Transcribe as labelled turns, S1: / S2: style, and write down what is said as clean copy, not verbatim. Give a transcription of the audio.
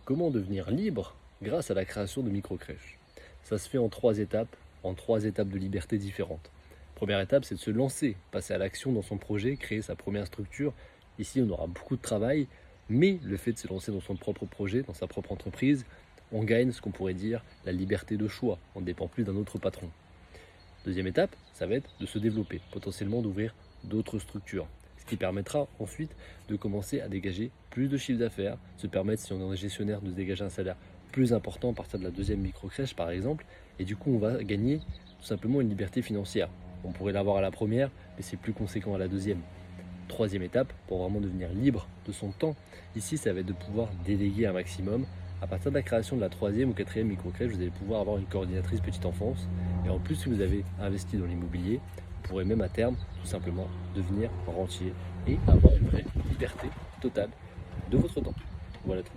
S1: Comment devenir libre grâce à la création de microcrèches? Ça se fait en 3 étapes, de liberté différentes. Première étape, c'est de se lancer, passer à l'action dans son projet, créer sa première structure. Ici, on aura beaucoup de travail, mais le fait de se lancer dans son propre projet, dans sa propre entreprise, on gagne ce qu'on pourrait dire la liberté de choix. On ne dépend plus d'un autre patron. Deuxième étape, ça va être de se développer, potentiellement d'ouvrir d'autres structures. Ce qui permettra ensuite de commencer à dégager plus de chiffre d'affaires, se permettre, si on est gestionnaire, de se dégager un salaire plus important à partir de la deuxième micro-crèche par exemple. Et du coup, on va gagner tout simplement une liberté financière. On pourrait l'avoir à la première, mais c'est plus conséquent à la deuxième. Troisième étape, pour vraiment devenir libre de son temps, ici, ça va être de pouvoir déléguer un maximum. À partir de la création de la troisième ou quatrième micro-crèche, vous allez pouvoir avoir une coordinatrice petite enfance. Et en plus, si vous avez investi dans l'immobilier, vous pourrez même à terme, tout simplement, devenir rentier et avoir une vraie liberté totale de votre temps. Voilà tout.